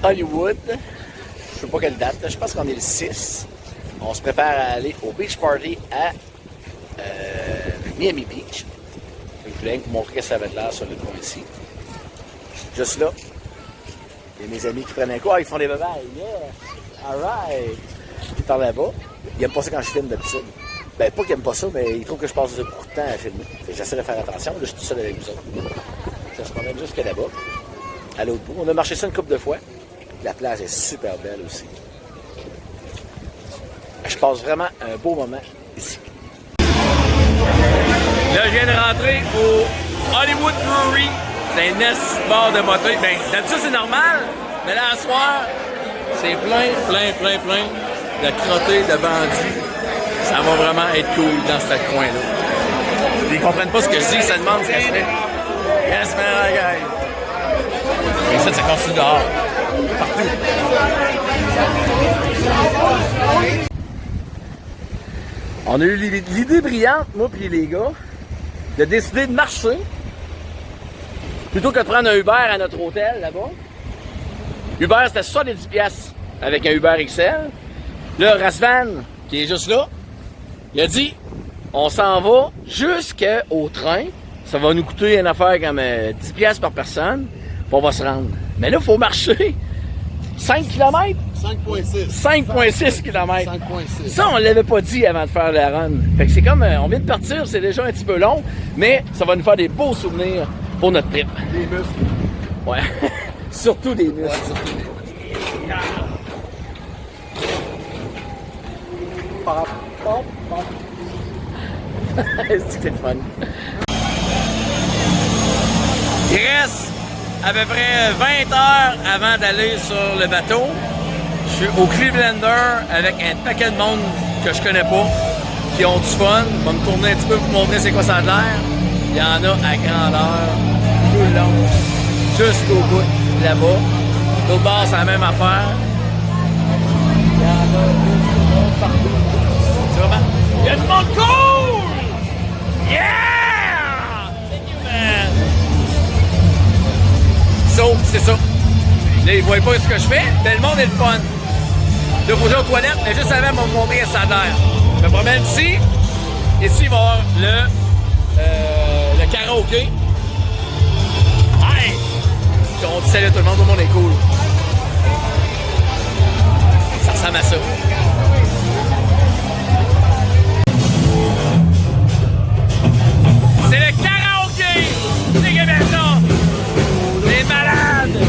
Hollywood. Je sais pas quelle date, je pense qu'on est le 6. On se prépare à aller au beach party à Miami Beach. Je voulais vous montrer que ça va être l'air sur le coin ici. Juste là. Il y a mes amis qui prennent un coup. Ah, ils font des babayes. Yeah! Alright! Ils parlent là-bas. Ils n'aiment pas ça quand je filme d'habitude. Ben, pas qu'ils n'aiment pas ça, mais ils trouvent que je passe beaucoup de temps à filmer. J'essaie de faire attention. Là, je suis tout seul avec vous autres. Ça se promène jusque là-bas. À l'autre bout. On a marché ça une couple de fois. La plage est super belle aussi. Je passe vraiment un beau moment ici. Là, je viens de rentrer au Hollywood Brewery. C'est un bar de moto. Ben, d'habitude, c'est normal. Mais là, à soir, c'est plein de crottés, de bandits. Ça va vraiment être cool dans ce coin-là. Ils comprennent pas ce que je dis, ça demande ce que je fais. Yes, man, guys. Et ça continue dehors. Partout. On a eu l'idée brillante, moi et les gars, de décider de marcher plutôt que de prendre un Uber à notre hôtel là-bas. Uber, c'était 70$ avec un Uber XL. Là, Rasvan, qui est juste là, il a dit on s'en va jusqu'au train. Ça va nous coûter une affaire comme 10$ par personne. Puis on va se rendre. Mais là, il faut marcher 5 km? 5,6. 5,6 km. 5,6. Ça, on l'avait pas dit avant de faire la run. Fait que c'est comme, on vient de partir, c'est déjà un petit peu long, mais ça va nous faire des beaux souvenirs pour notre trip. Des muscles. Ouais. Surtout des muscles. Ouais, surtout des muscles. Pop, pop, pop. C'est le fun. Il reste à peu près 20 heures avant d'aller sur le bateau. Je suis au Clevelander avec un paquet de monde que je connais pas, qui ont du fun. Je vais me tourner un petit peu pour vous montrer c'est quoi ça a l'air. Il y en a à grandeur, tout le long, jusqu'au bout, là-bas. L'autre bord, c'est la même affaire. Il y en a partout. C'est vraiment... Il y a du monde cool! Yeah! Thank you, man! So, c'est ça. Là, ils voient pas ce que je fais, mais le monde est le fun. Là, il faut aller aux toilettes, mais juste avant, on va me montrer ça a l'air. Je me promène ici. Ici, il va y avoir le karaoké. Hey! Puis on dit salut à tout le monde est cool. Ça ressemble à ça. C'est le karaoké! C'est que ça! Les malades!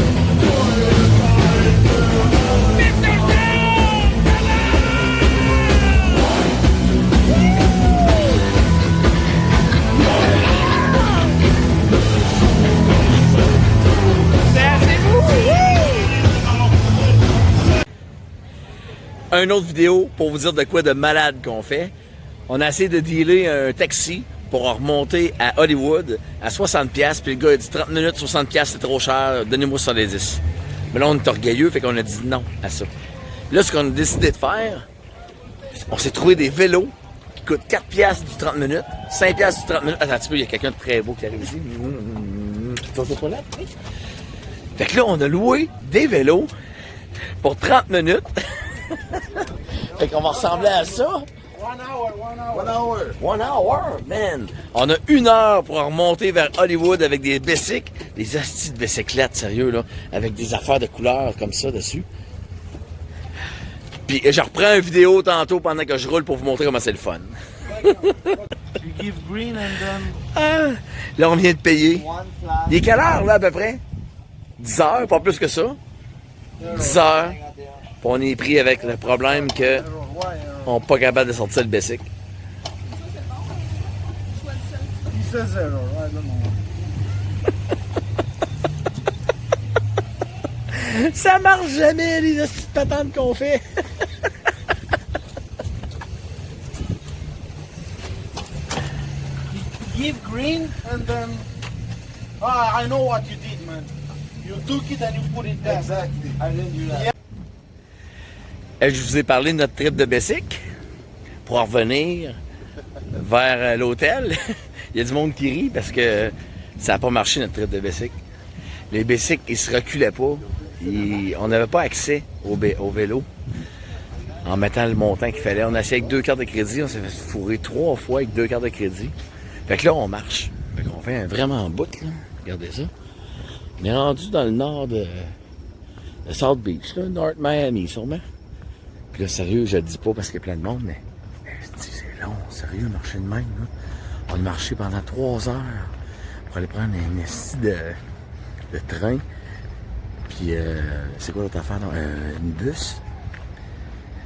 Une autre vidéo pour vous dire de quoi de malade qu'on fait. On a essayé de dealer un taxi pour remonter à Hollywood à 60$. Puis le gars a dit 30 minutes, 60$, c'est trop cher, donnez-moi 70$. Mais là, on est orgueilleux, fait qu'on a dit non à ça. Là, ce qu'on a décidé de faire, on s'est trouvé des vélos qui coûtent 4$ du 30 minutes, 5$ du 30 minutes. Attends un petit peu, il y a quelqu'un de très beau qui arrive ici. Tu vas aux toilettes? Fait que là, on a loué des vélos pour 30 minutes. Fait qu'on va ressembler à ça. 1 hour, man. On a 1 heure pour remonter vers Hollywood avec des bicycles, des astis de bicyclettes, sérieux, là, avec des affaires de couleurs comme ça dessus. Puis je reprends une vidéo tantôt pendant que je roule pour vous montrer comment c'est le fun. Ah, là, on vient de payer. Il est quelle heure, là, à peu près? 10 heures, pas plus que ça. 10 heures. Puis on est pris avec le problème que on n'est pas capable de sortir le bicycle. Ça marche jamais, les petites patentes qu'on fait. Give green and then... Ah, I know what you did, man. You took it and you put it there. Exactly. And then you... Yeah. Je vous ai parlé de notre trip de bicycle pour en revenir vers l'hôtel. Il y a du monde qui rit parce que ça n'a pas marché notre trip de bicycle. Les bicycles, ils se reculaient pas. on n'avait pas accès au vélo en mettant le montant qu'il fallait. On a essayé avec 2 cartes de crédit. On s'est fait fourrer 3 fois avec 2 cartes de crédit. Fait que là, on marche. Fait qu'on fait un vraiment en bout, là. Regardez ça. On est rendu dans le nord de South Beach, là, North Miami, sûrement. Puis là, sérieux, je le dis pas parce qu'il y a plein de monde, mais c'est long, sérieux, marcher de même, là. On a marché pendant 3 heures pour aller prendre un esti de train. Puis, c'est quoi l'autre affaire? Une bus.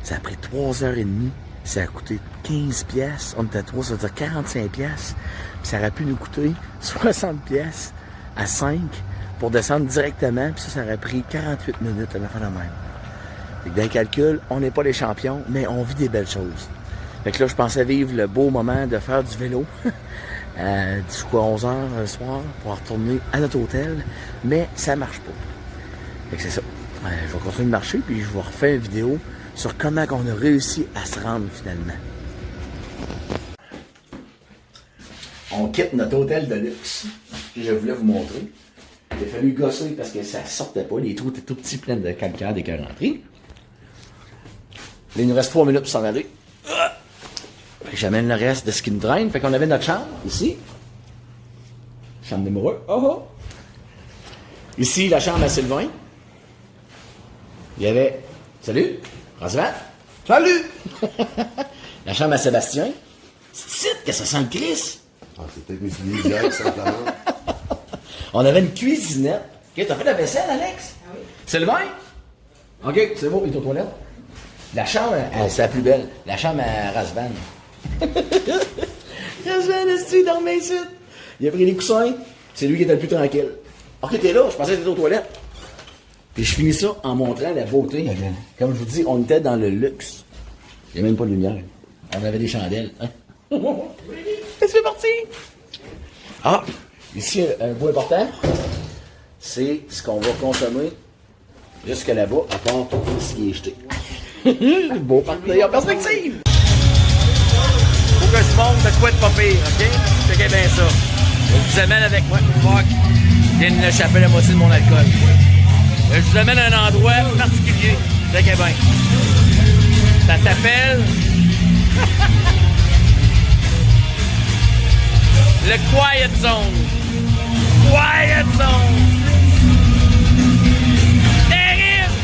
Ça a pris 3h30. Ça a coûté 15 pièces. On était à 3, ça veut dire 45 pièces. Puis ça aurait pu nous coûter 60 pièces à 5 pour descendre directement. Puis ça aurait pris 48 minutes à la fin de la même. Fait que dans le calcul, on n'est pas les champions, mais on vit des belles choses. Fait que là, je pensais vivre le beau moment de faire du vélo jusqu'à 11h le soir pour retourner à notre hôtel. Mais ça marche pas. Fait que c'est ça. Je vais continuer de marcher, puis je vais refaire une vidéo sur comment on a réussi à se rendre finalement. On quitte notre hôtel de luxe. Je voulais vous montrer. Il a fallu gosser parce que ça sortait pas. Les trous étaient tout petits, pleins de calcaire des rentrées. Là, il nous reste 3 minutes pour s'en aller. Fait que j'amène le reste de ce qui nous traîne. Fait qu'on avait notre chambre, ici. Chambre d'amoureux. Oh oh! Ici, la chambre à Sylvain. Il y avait... Salut! Rosevant? Salut! La chambre à Sébastien. C'est ici que ça sent le Chris. Ah, c'est peut-être mes souliers d'hier, simplement. On avait une cuisinette. OK, t'as fait la vaisselle, Alex? Ah oui. Sylvain? OK, c'est bon, il est aux toilettes. La chambre, c'est la plus belle. La chambre à Rasvan. Rasvan, est-ce que tu dormais ici? Il a pris les coussins. C'est lui qui était le plus tranquille. OK, t'es là, je pensais que t'étais aux toilettes. Puis je finis ça en montrant la beauté. Comme je vous dis, on était dans le luxe. Il n'y a même pas de lumière. On avait des chandelles. Hein? C'est parti! Ah! Ici, un bout important, c'est ce qu'on va consommer jusque là-bas, à part tout ce qui est jeté. Beau partenaire en perspective! Faut que je montre de quoi de pas pire, OK? Checkez bien ça. Je vous amène avec moi, fuck. Je viens d'échapper la moitié de mon alcool. Je vous amène à un endroit particulier. Checkez bien. Ça s'appelle... le Quiet Zone. Quiet Zone. Terrible.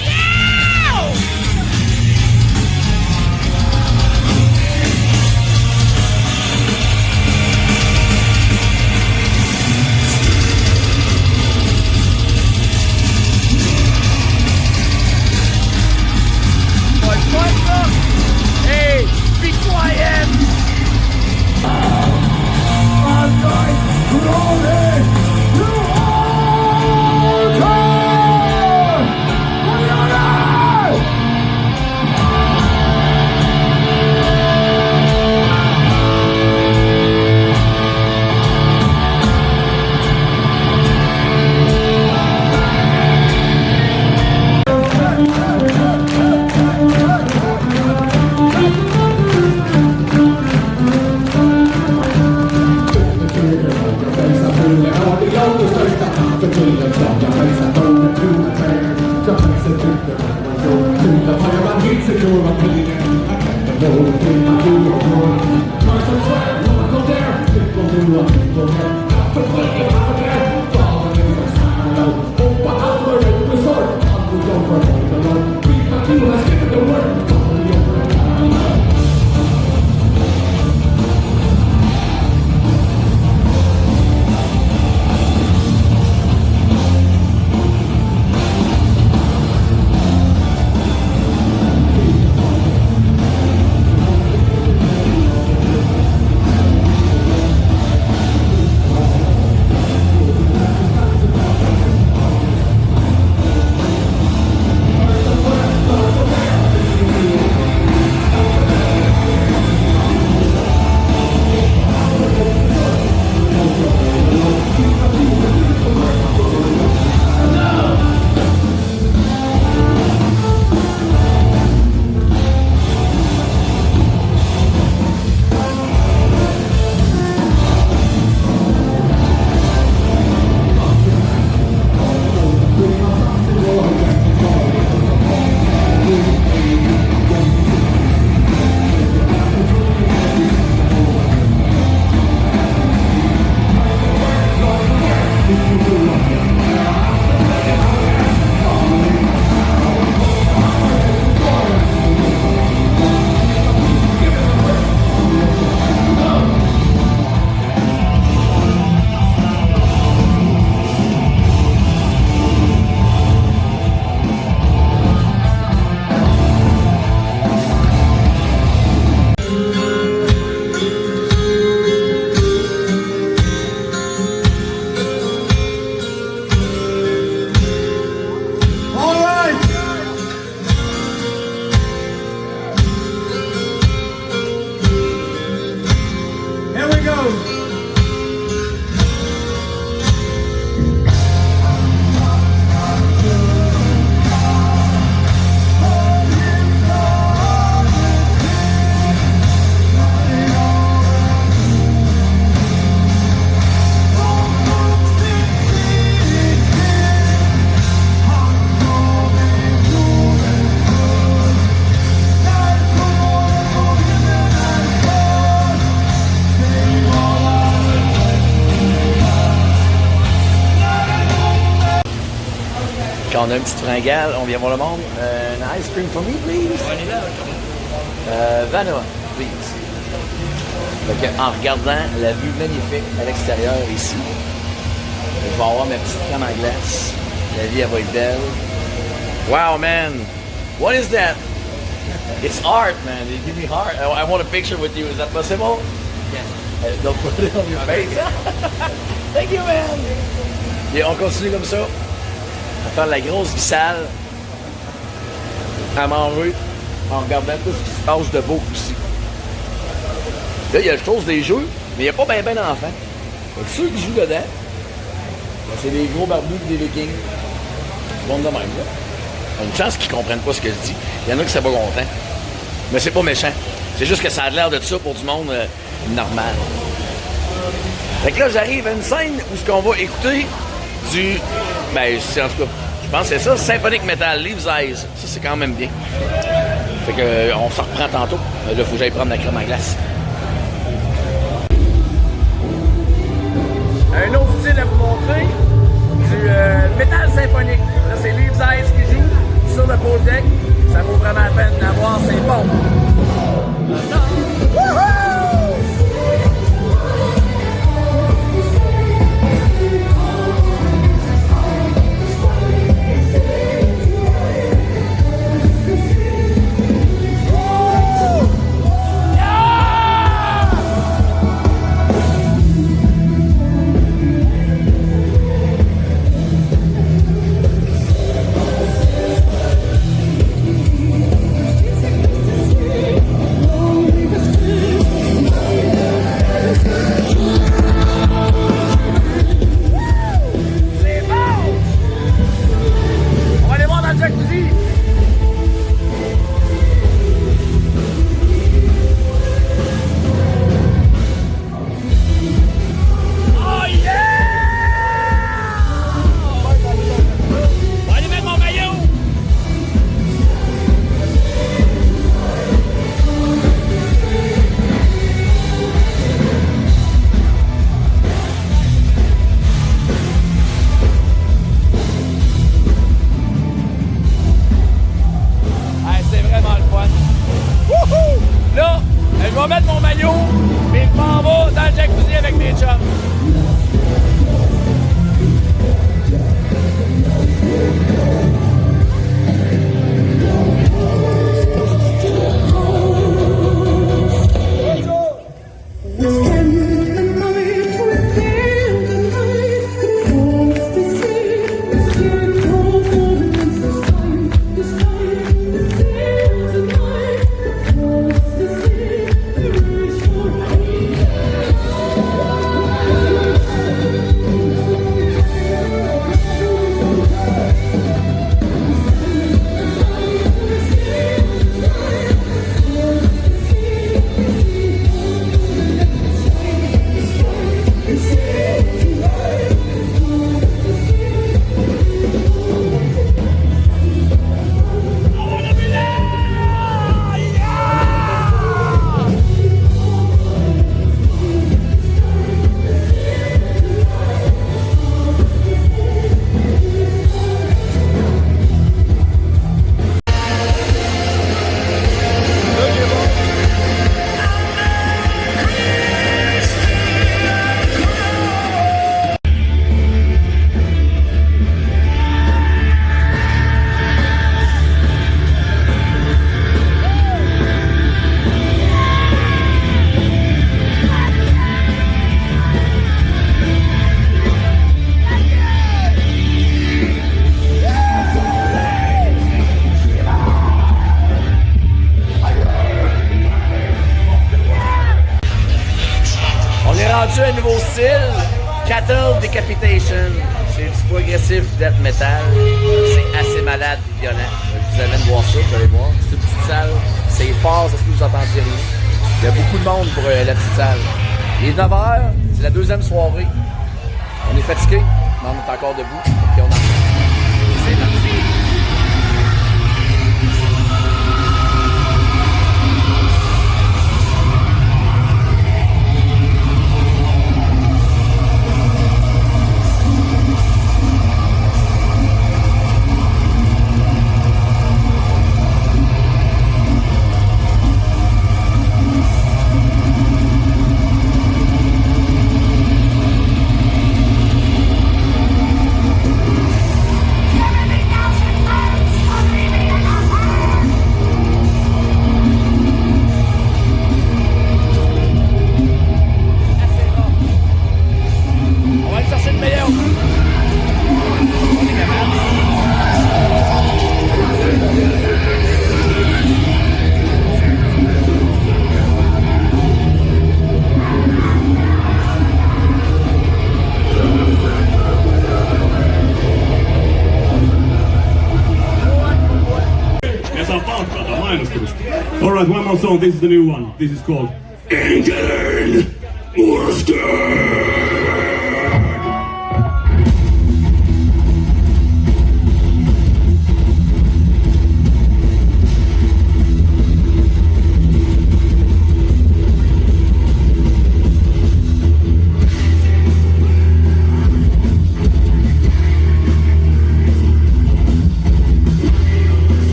Yeah! Hey, be quiet. I'm going to roll it. Quand on a une petite fringale, on vient voir le monde. An ice cream for me, please. Vanilla, please. Fait que, en regardant la vue magnifique à l'extérieur ici, je vais avoir ma petite crème à glace. La vie, elle va être belle. Wow, man. What is that? It's art, man. They give me heart. I want a picture with you. Is that possible? Yeah. Don't put it on your face. Thank you, man. Et on continue comme ça. À faire la grosse vissale. À manger. En regardant tout ce qui se passe de beau ici. Là, il y a la chose des jeux, mais il n'y a pas ben d'enfants. Donc ceux qui jouent dedans, ben, c'est des gros barbus des Vikings. Bon de même, là. Une chance qu'ils comprennent pas ce que je dis. Il y en a qui sont pas contents. Mais c'est pas méchant. C'est juste que ça a l'air de ça pour du monde normal. Fait que là, j'arrive à une scène où ce qu'on va écouter du... Ben, en tout cas, je pense que c'est ça, Symphonic Metal, Leaves Eyes. Ça, c'est quand même bien. Fait que, on s'en reprend tantôt. Là, il faut que j'aille prendre la crème à glace. Un autre style à vous montrer, du métal symphonique. Là, c'est Leaves Eyes qui joue sur le pole deck. Ça vaut vraiment la peine d'avoir, c'est bon. Un nouveau style, Cattle Decapitation. C'est du progressif death metal. C'est assez malade et violent. Je vous amène voir ça, vous allez voir. C'est une petite salle. C'est fort, ça se peut que vous entendiez rien. Il y a beaucoup de monde pour la petite salle. Il est 9h, c'est la deuxième soirée. On est fatigué, mais on est encore debout. Puis on en... C'est parti. guys, one more song. This is the new one. This is called England Worcester.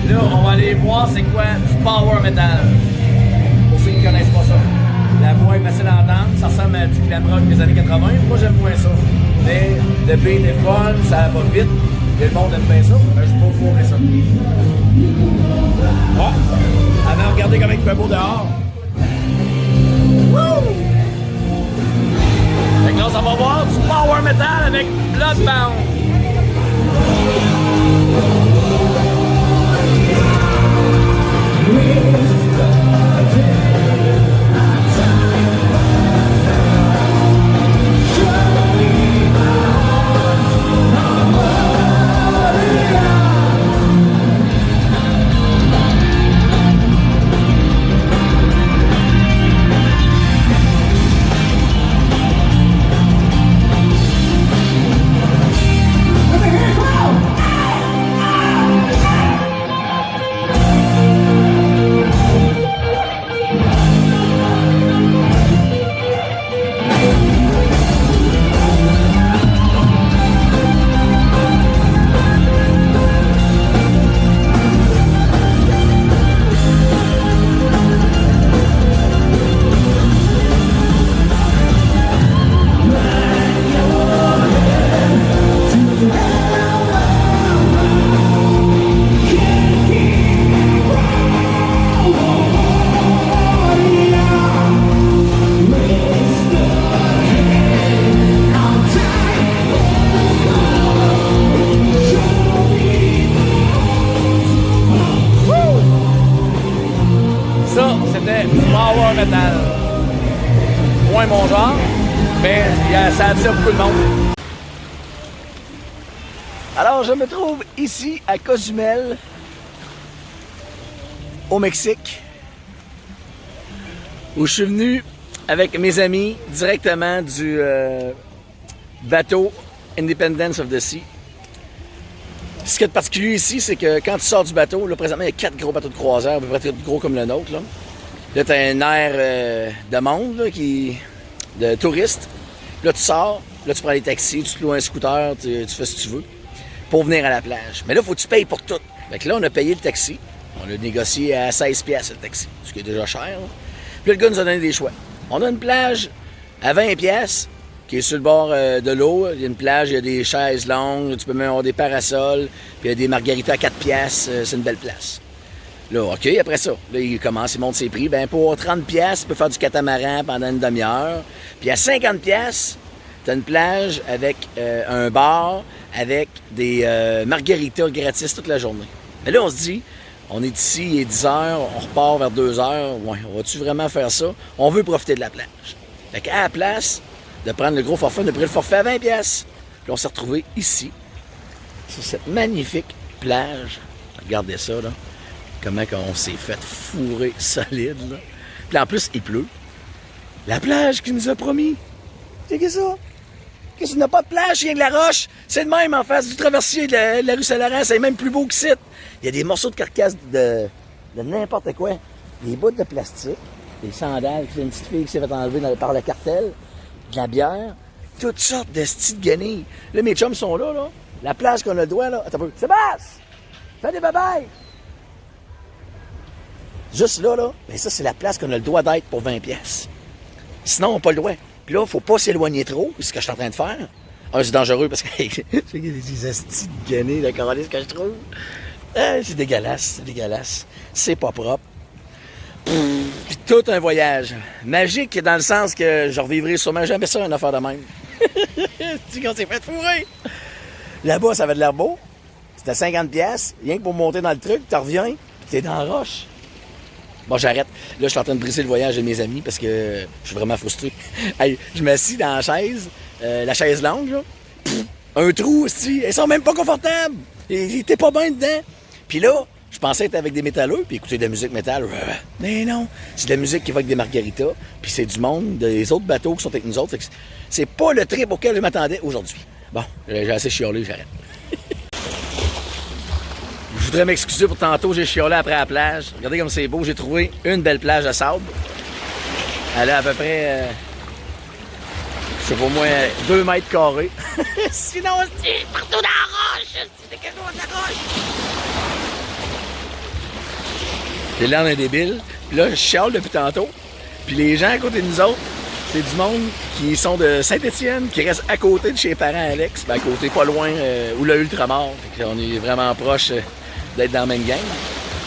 Là, on va aller voir c'est quoi du power metal. Pour ceux qui ne connaissent pas ça. La voix est facile à entendre, ça ressemble à du glam rock des années 80. Moi, j'aime moins ça. Mais le beat est fun, ça va vite. Et le monde aime bien ça. Ben, je peux pas fourrer ça. Oh! Avant, regardez comment il fait beau dehors. Woo! Fait que là, ça va voir du power metal avec Bloodbound. Ça, c'était du power metal. Moins mon genre, mais ça attire beaucoup de monde. Alors, je me trouve ici à Cozumel, au Mexique, où je suis venu avec mes amis directement du bateau Independence of the Sea. Ce qui est particulier ici, c'est que quand tu sors du bateau, là, présentement, il y a 4 gros bateaux de croisière, à peu près gros comme le nôtre. Là, tu as un air de monde, là, de touristes. Là, tu sors, là, tu prends les taxis, tu te loues un scooter, tu fais ce que tu veux pour venir à la plage. Mais là, il faut que tu payes pour tout. Fait que là, on a payé le taxi. On l'a négocié à 16$ le taxi, ce qui est déjà cher. Là. Puis là, le gars nous a donné des choix. On a une plage à 20$, qui est sur le bord de l'eau. Il y a une plage, il y a des chaises longues, tu peux même avoir des parasols, puis il y a des margaritas à 4$, c'est une belle place. Là, OK, après ça, là, il commence, il monte ses prix. Ben pour 30$, tu peux faire du catamaran pendant une demi-heure. Puis à 50$, tu as une plage avec un bar, avec des margaritas gratis toute la journée. Mais là, on se dit, on est ici, il est 10h, on repart vers 2h. Ouais, on va-tu vraiment faire ça? On veut profiter de la plage. Fait qu'à la place de prendre le gros forfait, on a pris le forfait à 20$. Puis on s'est retrouvé ici, sur cette magnifique plage. Regardez ça, là. Comment on s'est fait fourrer solide, là. Puis en plus, il pleut. La plage qui nous a promis. C'est que ça. Qu'est-ce qu'il n'y a pas de plage, rien que la roche. C'est le même en face du traversier de la rue Saint-Laurent. C'est même plus beau que site. Il y a des morceaux de carcasse de n'importe quoi. Des bouts de plastique, des sandales, une petite fille qui s'est fait enlever par le cartel, de la bière, toutes sortes de styles de guenilles. Là, mes chums sont là, là. La plage qu'on a le droit, là. Attends un peu. Sébastien! Fais des babayes! Juste là, là, ben ça, c'est la place qu'on a le droit d'être pour 20 pièces. Sinon, on n'a pas le droit. Puis là, faut pas s'éloigner trop, c'est ce que je suis en train de faire. Un, c'est dangereux parce que c'est des astis de guenilles, de calice que je trouve. C'est dégueulasse, c'est dégueulasse. C'est pas propre. Puis tout un voyage. Magique dans le sens que je revivrai sûrement jamais ça, une affaire de même. C'est qu'on s'est fait fourrer. Là-bas, ça avait de l'air beau. C'était 50 pièces, rien que pour monter dans le truc, tu reviens, t'es dans la roche. Bon, j'arrête. Là, je suis en train de briser le voyage de mes amis parce que je suis vraiment frustré. Hey, je m'assis dans la chaise longue, là. Un trou aussi. Ils sont même pas confortables. T'es pas bien dedans. Puis là, je pensais être avec des métalleux puis écouter de la musique métal. Mais non, c'est de la musique qui va avec des margaritas. Puis c'est du monde, des autres bateaux qui sont avec nous autres. C'est pas le trip auquel je m'attendais aujourd'hui. Bon, j'ai assez chiolé, j'arrête. Je voudrais m'excuser pour tantôt, j'ai chiolé après la plage. Regardez comme c'est beau, j'ai trouvé une belle plage de sable. Elle a à peu près, je sais pas, au moins 2 mètres carrés. Sinon, c'est partout dans la roche! C'est quelque chose de la roche! J'ai l'air d'un débile. Puis là, je chiale depuis tantôt. Puis les gens à côté de nous autres, c'est du monde qui sont de Saint-Étienne, qui restent à côté de chez les parents Alex. Ben à côté, pas loin, où le Ultramar. Fait qu'on est vraiment proche d'être dans la même gang.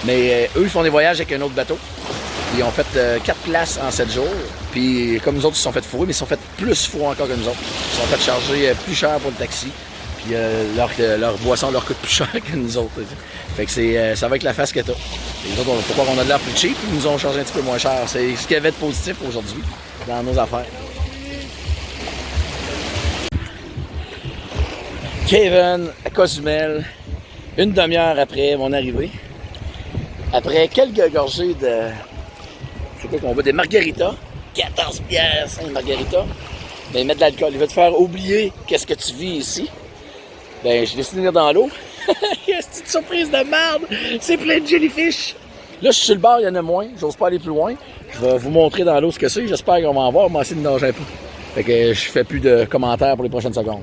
Mais eux, ils font des voyages avec un autre bateau. Ils ont fait 4 places en 7 jours. Puis comme nous autres, ils se sont fait fourrer, mais ils se sont fait plus fourrer encore que nous autres. Ils se sont fait charger plus cher pour le taxi. Puis leur boisson leur coûte plus cher que nous autres. Fait que ça va être la face que t'as. Les autres, pourquoi on a de l'air plus cheap, ils nous ont chargé un petit peu moins cher. C'est ce qu'il y avait de positif aujourd'hui dans nos affaires. Kevin à Cozumel, une demi-heure après mon arrivée, après quelques gorgées de, je sais pas qu'on boit, des margaritas, 14 pièces, une margarita, ben ils mettent de l'alcool, ils veulent te faire oublier qu'est-ce que tu vis ici. Ben j'ai décidé de venir dans l'eau. C'est une surprise de merde, c'est plein de jellyfish. Là je suis sur le bord, il y en a moins, j'ose pas aller plus loin. Je vais vous montrer dans l'eau ce que c'est, j'espère qu'on va en voir, moi aussi de nager un peu. Fait que je fais plus de commentaires pour les prochaines secondes.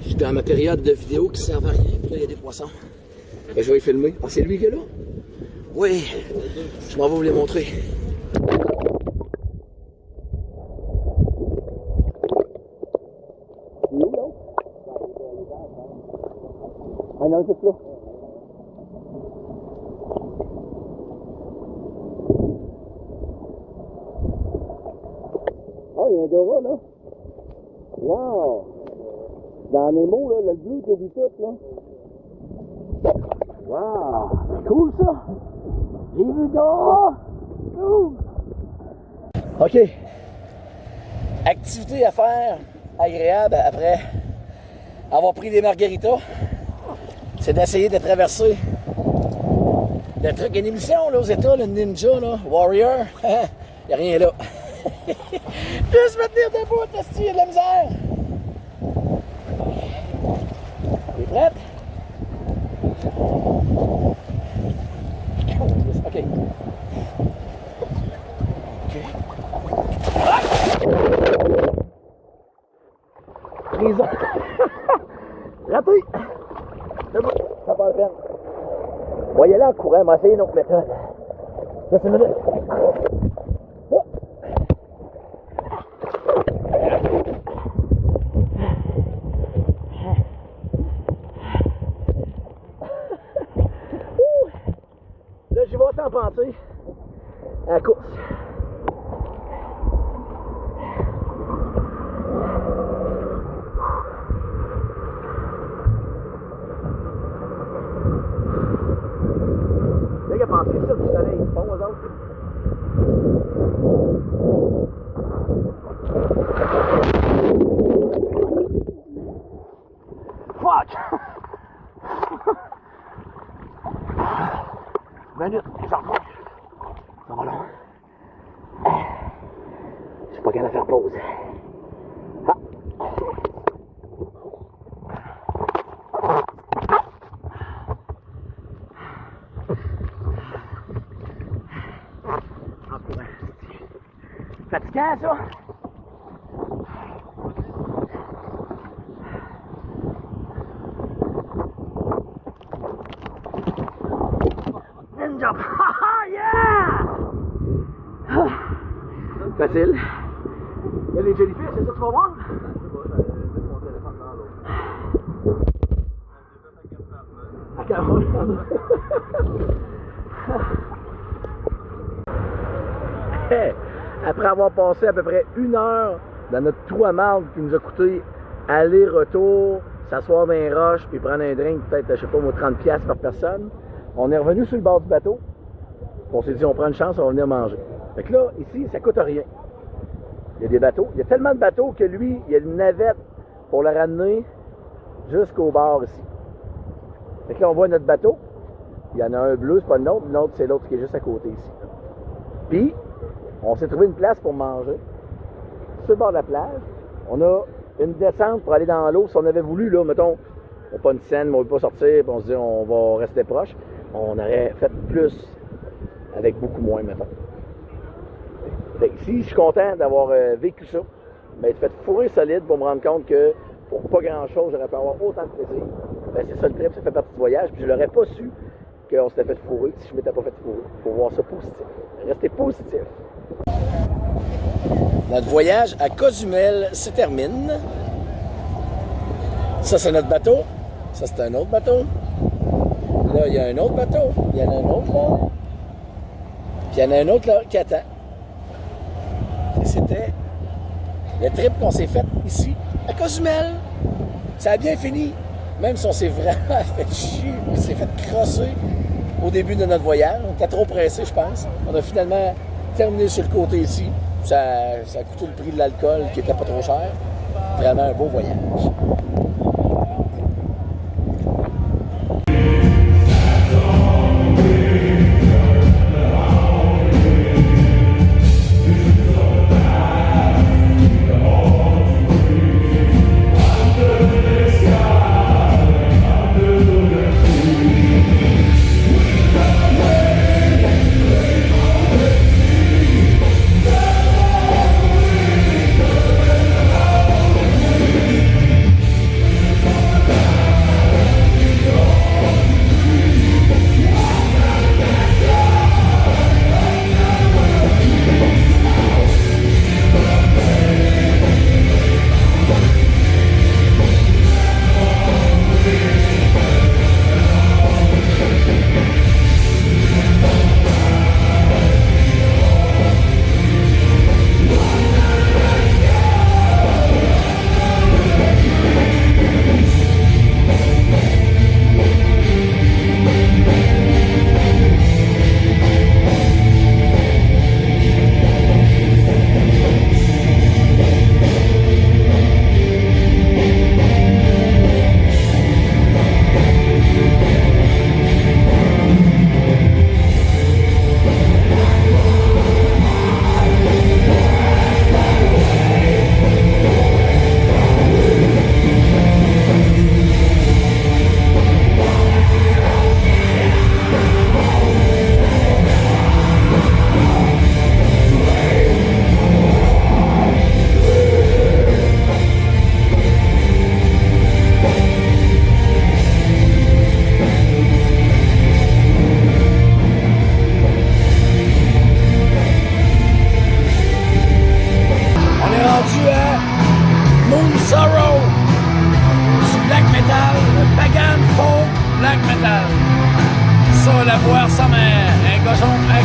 Je suis dans ma période de vidéos qui servent à rien, puis là il y a des poissons. Ben, je vais les filmer. Ah, c'est lui qui est là? Oui, je m'en vais vous les montrer. Il est où, là? Ah non, c'est là. Oh, il y a un Dora, là. Wow! Dans les mots, là, le bleu qui oublie tout, là. Wow! C'est cool, ça! J'ai vu Dora! Cool! OK. Activité à faire agréable après avoir pris des margaritas, c'est d'essayer de traverser le truc, une émission là, aux États, le Ninja, là, Warrior. Il n'y a rien là. Juste me tenir debout, il y a de la misère. T'es prête? OK. Prison. Raté. Debout. Ça va la peine. On va y aller en courant, on va essayer une autre méthode. Ça, c'est une minute. Oh. Là, j'y vais sans penser à la course. Il y a qu'à penser ça du soleil, c'est pas aux autres. Fuck! 20 minutes, j'en reviens. Ça va long. Je suis pas capable de faire pause. Ah. Fatigant, ça? Ninja! Haha, yeah! Facile. Il y a les jellyfish, c'est ça que tu vas voir? À 40. Après avoir passé à peu près 1 heure dans notre trou à marde qui nous a coûté aller-retour, s'asseoir dans les roches puis prendre un drink, peut-être, je sais pas, 30$ par personne, on est revenu sur le bord du bateau. On s'est dit, on prend une chance, on va venir manger. Fait que là, ici, ça coûte rien. Il y a des bateaux. Il y a tellement de bateaux que lui, il y a une navette pour le ramener jusqu'au bord ici. Fait que là, on voit notre bateau. Il y en a un bleu, c'est pas le nôtre. L'autre, c'est l'autre qui est juste à côté ici. Puis, on s'est trouvé une place pour manger. Sur le bord de la plage. On a une descente pour aller dans l'eau. Si on avait voulu, là, mettons, on n'a pas une scène, mais on ne veut pas sortir, puis on se dit, on va rester proche. On aurait fait plus avec beaucoup moins, mettons. Fait que ici, je suis content d'avoir vécu ça, mais fait fourrer solide pour me rendre compte que pour pas grand-chose, j'aurais pu avoir autant de plaisir. Ben, c'est ça le trip, ça fait partie du voyage, puis je l'aurais pas su qu'on s'était fait fourrer si je m'étais pas fait fourrer. Faut voir ça positif. Rester positif. Notre voyage à Cozumel se termine. Ça, c'est notre bateau. Ça, c'est un autre bateau. Là, il y a un autre bateau. Il y en a un autre là. Puis il y en a un autre là qui attend. Et c'était le trip qu'on s'est fait ici, à Cozumel. Ça a bien fini, même si on s'est vraiment fait chier, on s'est fait crosser au début de notre voyage. On était trop pressés, je pense. On a finalement terminé sur le côté ici. Ça a coûté le prix de l'alcool, qui était pas trop cher. Vraiment un beau voyage.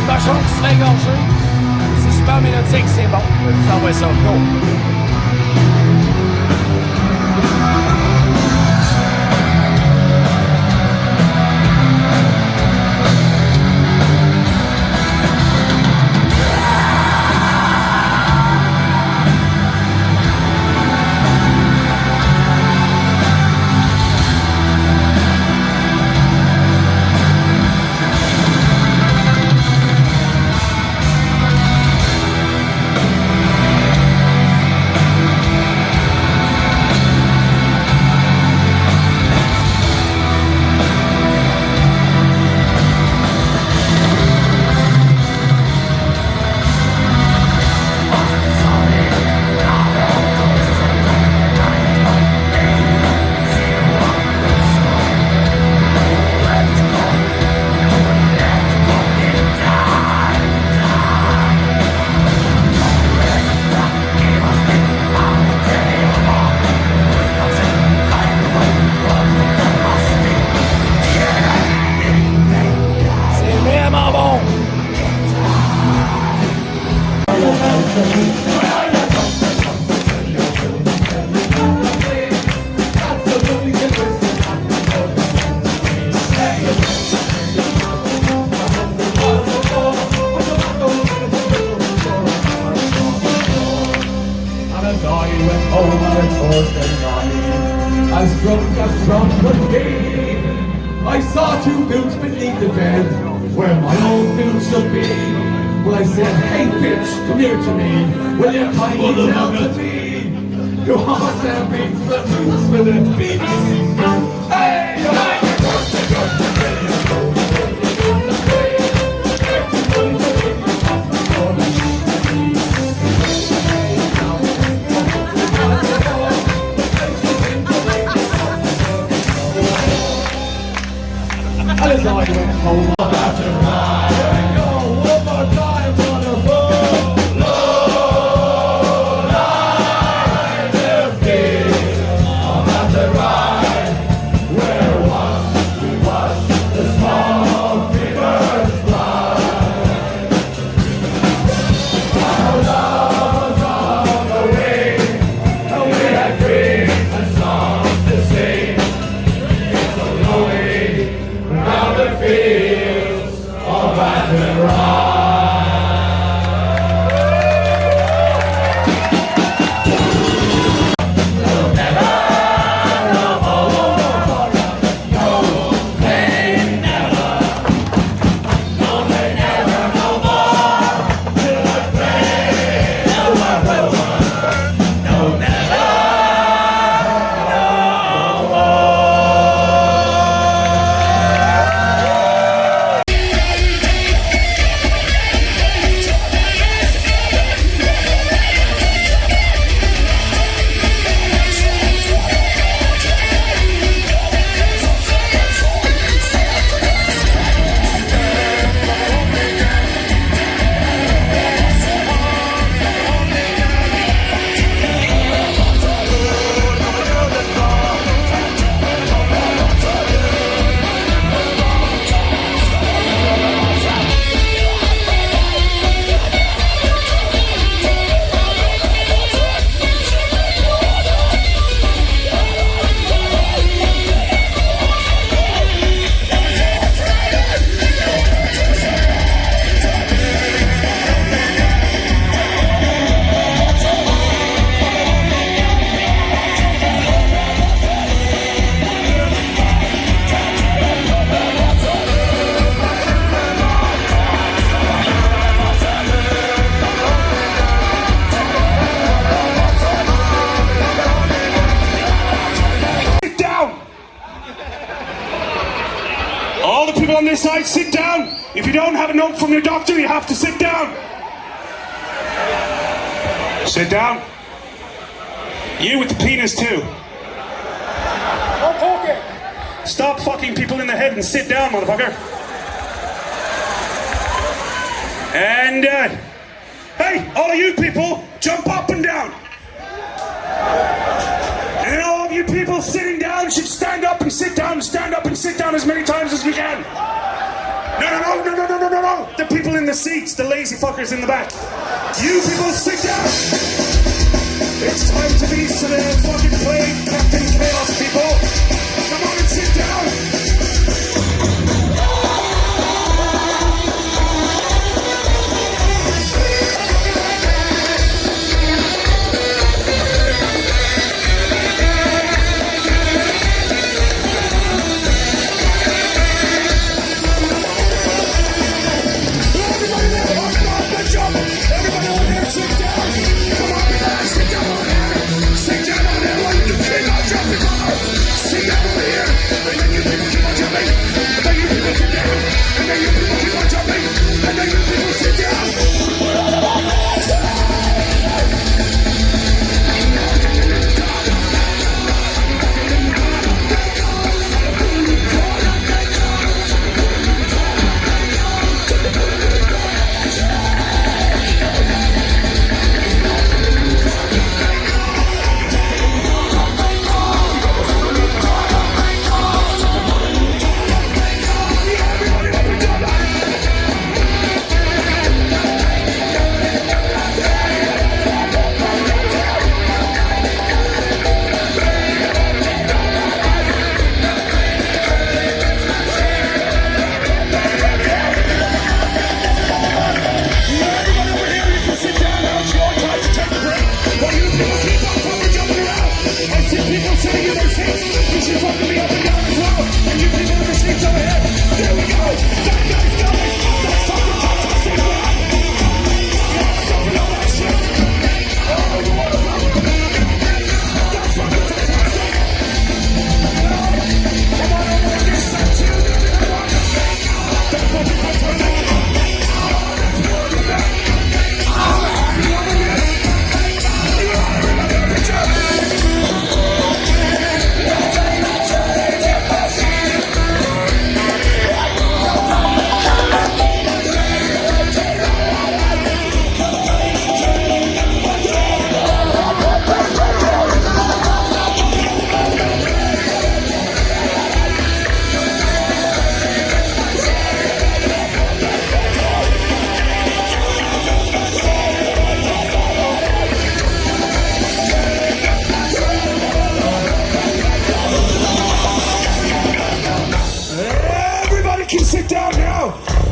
cochon qui se fait égorger. C'est super mélodique, c'est bon. Je vous envoie ça. Go! baby. I saw two boots beneath the bed, where my own boots should be. Well, I said, hey bitch, come here to me. Will you kindly tell to me? You want to beat the boots with the beats? Hey, hey! As I went home after I go one more time on the road. Lord, I live here. I'm at the ride where once we watched the small rivers fly. Our love was on the way, and we had dreams and songs to sing. It's so lonely round the fields of Athenry. All the people on this side, sit down. If you don't have a note from your doctor, you have to sit down. Sit down. You with the penis too. Stop fucking people in the head and sit down, motherfucker. And, hey, all of you people, jump up and down. And all of you people sitting down should stand up and sit down as many times as we can. No. The people in the seats, the lazy fuckers in the back. You people sit down. It's time to be to the fucking play, Captain Chaos, people. Come on and sit down. Sit down on there, like the king of jumping.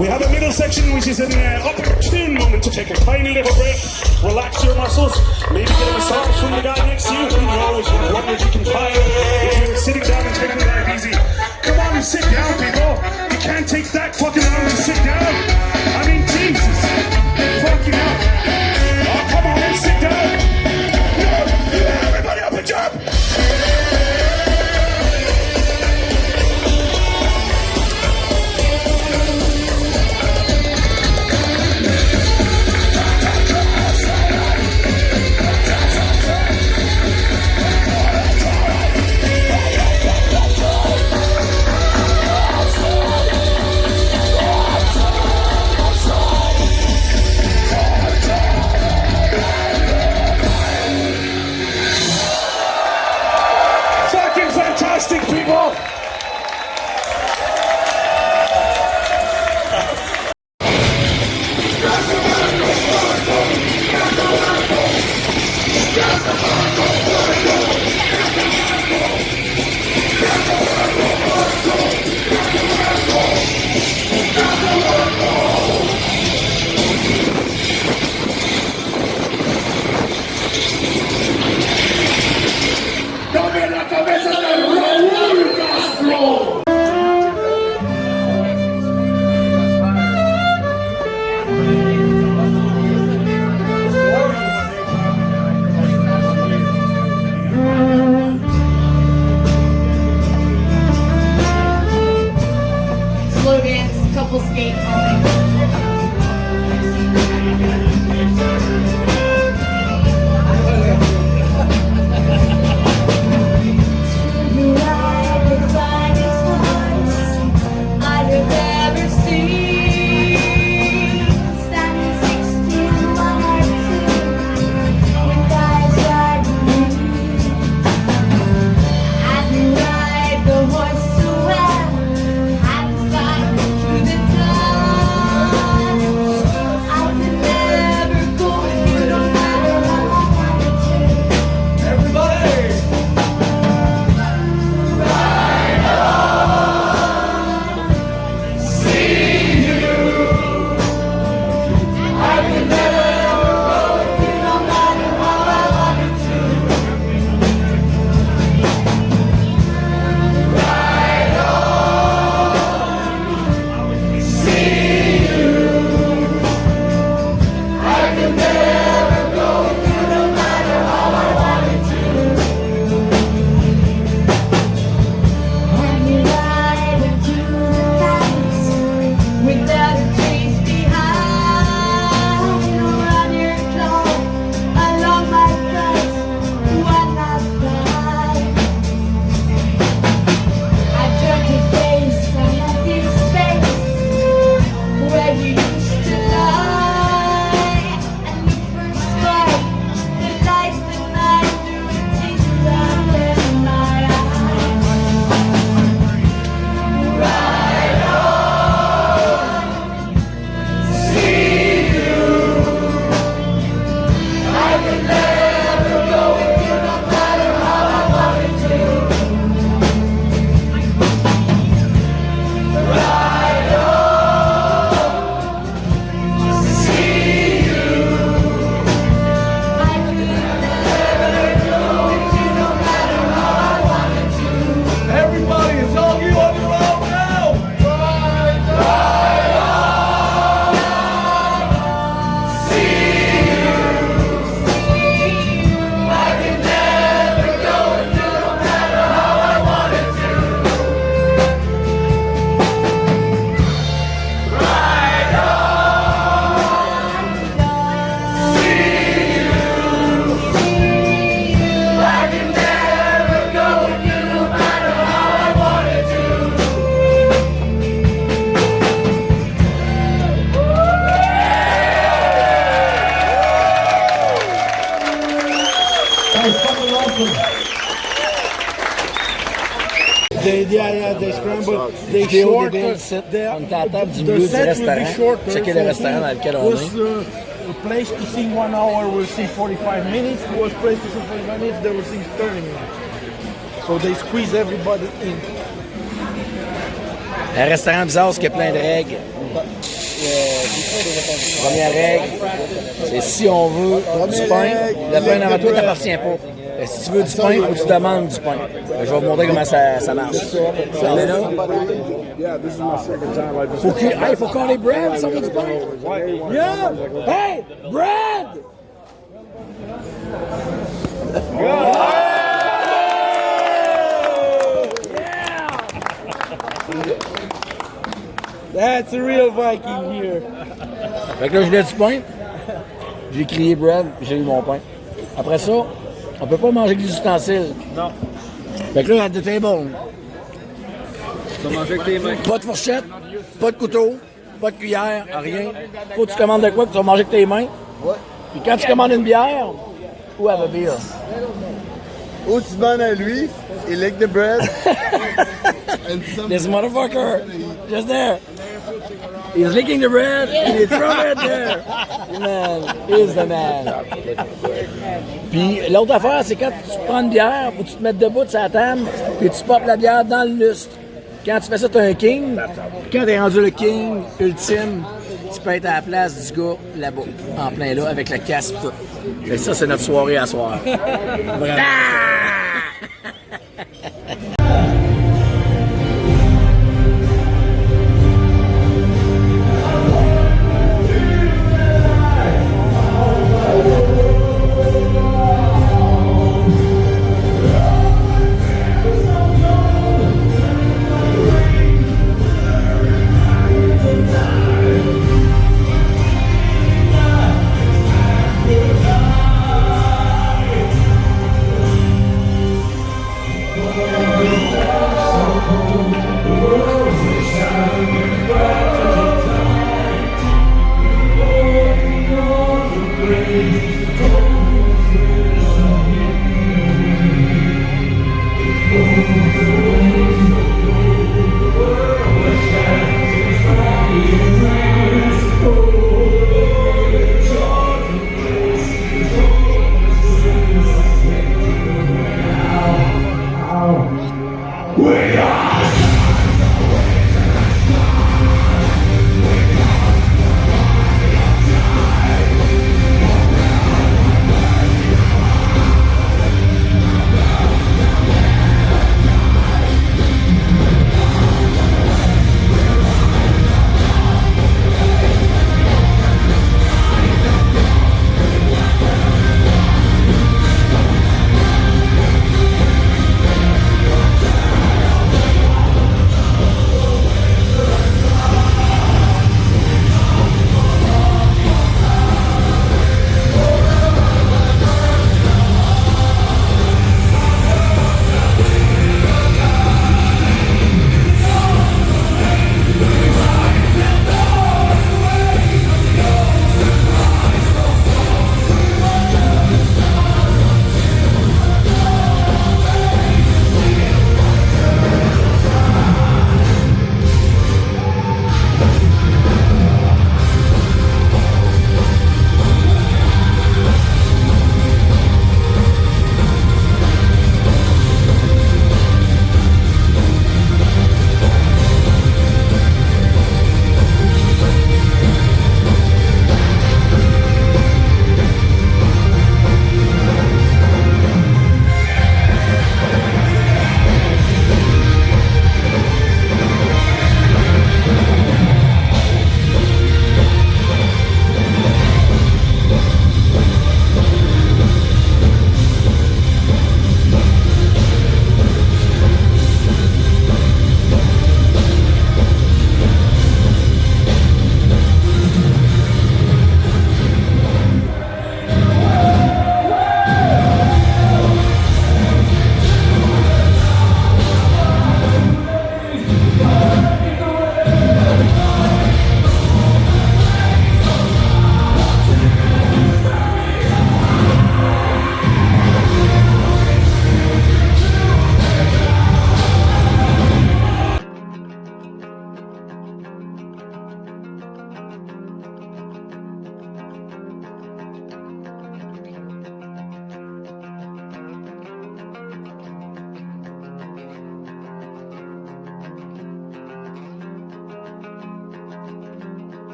We have a middle section which is an opportune moment to take a tiny little break, relax your muscles, maybe get a massage from the guy next to you. Who knows what wonders you can find if you're sitting down and taking life easy. Come on and sit down, people. You can't take that fucking long to sit down. I mean, Jesus, they're fucking up. Oh, come on and sit down. Everybody up and jump. Fantastic, people! ¡Dame la cabeza del Raúl Castro! Slow dance, couple skate moment. They scrambled. They Vidéo short. débile, ici. On est à la table du milieu du restaurant. Checker le restaurant dans lequel on est. A place to sing 1 hour will sing 45 minutes. Was place to sing 45 minutes, they will sing 30 minutes. So they squeeze everybody in. Un restaurant bizarre, parce qu'il y a plein de règles. Première règle, c'est si on veut du pain, le pain avant toi t'appartient pas. Si tu veux du pain, il faut que tu demandes du pain. Je vais vous montrer comment ça marche. Ça est là. Il faut qu'on les bread, ça veut du pain. Yeah! Hey! Bread! That's a real Viking here. Fait que là, je voulais du pain. J'ai crié bread, j'ai eu mon pain. Après ça, on peut pas manger avec des ustensiles. Non. Fait que là, at the table, Tu vas manger avec tes mains. pas de fourchette, pas de couteau, pas de cuillère, rien. Faut que tu commandes de quoi que tu vas manger avec tes mains. Ouais. Puis quand tu commandes une bière, ou have a beer. Ou tu demandes à lui, il lick the bread. and some This motherfucker, just there. He's licking the bread and he's throwing it there. Man, he's the man. Puis l'autre affaire, c'est quand tu prends une bière, faut que tu te mettes debout de sa table, puis tu popes la bière dans le lustre. Quand tu fais ça, t'as un king. Puis quand t'es rendu le king ultime, tu peux être à la place du gars là-bas, en plein là, avec le casque et tout. Et ça, c'est notre soirée à soir. Vraiment.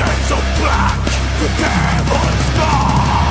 Visions of black, the devil's mark.